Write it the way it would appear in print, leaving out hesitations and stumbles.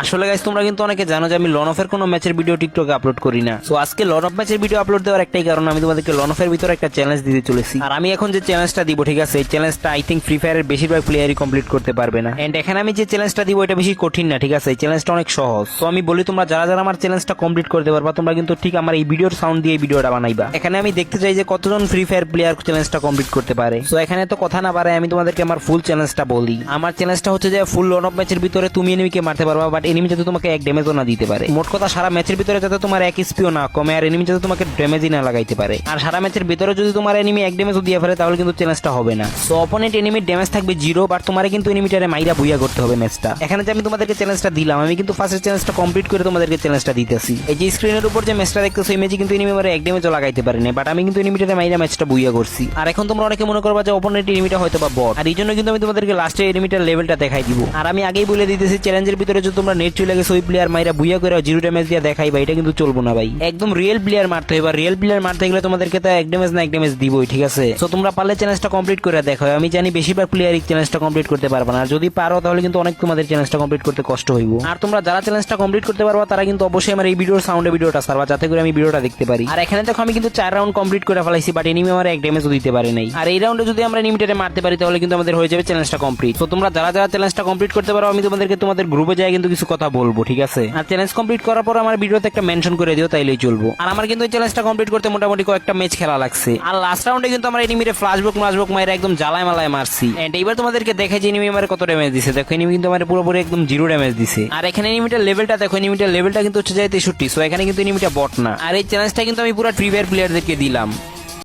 আসলে গাইস তোমরা কিন্তু অনেকে জানো যে আমি লন অফের কোনো ম্যাচের ভিডিও টিকটকে আপলোড করি না। সো আজকে লন অফ ম্যাচের ভিডিও আপলোড দেওয়ার একটাই কারণ, আমি তোমাদেরকে লন অফের ভিতরে একটা চ্যালেঞ্জ দিতে চলেছি। আর আমি এখন যে চ্যালেঞ্জটা দিব, ঠিক আছে, এই চ্যালেঞ্জটা আই থিঙ্ক ফ্রি ফায়ারের বেশিরভাগ প্লেয়ারই কমপ্লিট করতে পারবে না। এন্ড এখানে আমি যে চ্যালেঞ্জটা দিব এটা বেশি কঠিন না, ঠিক আছে, এই চ্যালেঞ্জটা অনেক সহজ। তো আমি বলি তোমরা যারা যারা আমার চ্যালেঞ্জটা কমপ্লিট করতে পারবা তোমরা কিন্তু ঠিক আমার এই ভিডিওর সাউন্ড দিয়ে ভিডিওটা বানাইবা। এখানে আমি দেখতে চাই যে কতজন ফ্রি ফায়ার প্লেয়ার চ্যালেঞ্জটা কমপ্লিট করতে পারে। সো এখানে তো কথা না বাড়ায় আমি তোমাদেরকে আমার ফুল চ্যালেঞ্জটা বলি। আমার চ্যালেঞ্জটা হচ্ছে যে ফুল লন অফ ম্যাচের ভিতরে তুমি এনিমিকে মারতে পারবা, বাট এনিমি যাতে তোমাকে এক ড্যামেজও না দিতে পারে। মোট কথা সারা ম্যাচের ভিতরে যাতে তোমার এক স্পিও না কমে, আর এনিমি যাতে তোমাকে ড্যামেজই না লাগাইতে পারে। আর সারা ম্যাচের ভিতরে যদি তোমার এনিমি এক ড্যামেজও দিয়ে ফেলে তাহলে কিন্তু চ্যালেঞ্জটা হবে না। সো অপোনেন্ট এনিমির ড্যামেজ থাকবে 0, বাট তোমার কিন্তু এনিমিটারে মাইরা বুইয়া করতে হবে ম্যাচটা। এখানে যে আমি তোমাদেরকে চ্যালেঞ্জটা দিলাম, আমি কিন্তু ফার্স্ট চ্যালেঞ্জটা কমপ্লিট করে তোমাদেরকে চ্যালেঞ্জটা দিতেছি। এই যে স্ক্রিনের উপর যে ম্যাচটা দেখতেছো এই ম্যাচে কিন্তু এনিমি মারে এক ড্যামেজও লাগাইতে পারেনি, বাট আমি কিন্তু এনিমিটারে মাইরা ম্যাচটা বুইয়া করছি। আর এখন তোমরা অনেকে মনে করবা যে অপোনেন্ট এনিমিটা হয়তো বা বট, আর এই জন্য কিন্তু আমি তোমাদেরকে লাস্টে এনিমিটার লেভেলটা দেখাই দিব। আর আমি আগেই বলে দিতেছি চ্যালেঞ্জের ভিতরে যদি তোমরা নেট চলে গেছে ওই প্লেয়ার মাইরা বুইয়া করে 0 ড্যামেজ দিয়ে দেখাইবা, এটা কিন্তু চলবো না ভাই। একদম রিয়েল প্লেয়ার মারতে হবে। রিয়েল প্লেয়ার মারতে গেলে তোমাদেরকে তো এক ড্যামেজ না এক ড্যামেজ দিবই, ঠিক আছে। সো তোমরা পারলে চ্যালেঞ্জটা কমপ্লিট করে দেখো। আমি জানি বেশিরভাগ প্লেয়ারই চ্যালেঞ্জটা কমপ্লিট করতে পারবে না, আর যদি পারো তাহলে কিন্তু অনেক তোমাদের চ্যালেঞ্জটা কমপ্লিট করতে কষ্ট হইব। আর তোমরা যারা চ্যালেঞ্জটা কমপ্লিট করতে পারবা তারা কিন্তু অবশ্যই আমার এই ভিডিওর সাউন্ডে ভিডিওটা ছাড়বা, যাতে করে আমি ভিডিওটা দেখতে পারি। আর এখানে দেখো আমি কিন্তু 4 রাউন্ড কমপ্লিট করে ফেলাইছি, বাট এনিমি আমার এক ড্যামেজও দিতে পারে নাই। আর এই রাউন্ডে যদি আমরা এনিমিটারে মারতে পারি তাহলে কিন্তু আমাদের হয়ে যাবে চ্যালেঞ্জটা কমপ্লিট। তো তোমরা যারা যারা চ্যালেঞ্জটা কমপ্লিট করতে পারো আমি তোমাদেরকে তোমাদের গ্রুপে যাই কিন্তু কিছু কথা বলবো, ঠিক আছে। আর চ্যালেঞ্জ কমপ্লিট করার পর আমার ভিডিওতে একটা মেনশন করে দিও, তাইলেই চলবো। আর আমার কিন্তু এই চ্যালেঞ্জটা কমপ্লিট করতে মোটামুটি কয়েকটা ম্যাচ খেলা লাগছে। আর লাস্ট রাউন্ডে কিন্তু আমরা এনিমিরে ফ্ল্যাশব্যাক মাইরা একদম জ্বালায় মালায় মারছি। এন্ড এইবার তোমাদেরকে দেখে যে এনিমি আমার কত ড্যামেজ দিছে। দেখো এনিমি কিন্তু আমার পুরোপুরি একদম 0 ড্যামেজ দিছে। আর এখানে এনিমিটার লেভেলটা দেখো, এনিমিটার লেভেলটা কিন্তু হচ্ছে যায় 63। সো এখানে কিন্তু এনিমিটা বট না। আর এই চ্যালেঞ্জটা কিন্তু আমি পুরো ফ্রি ফায়ার প্লেয়ারদেরকে দিলাম।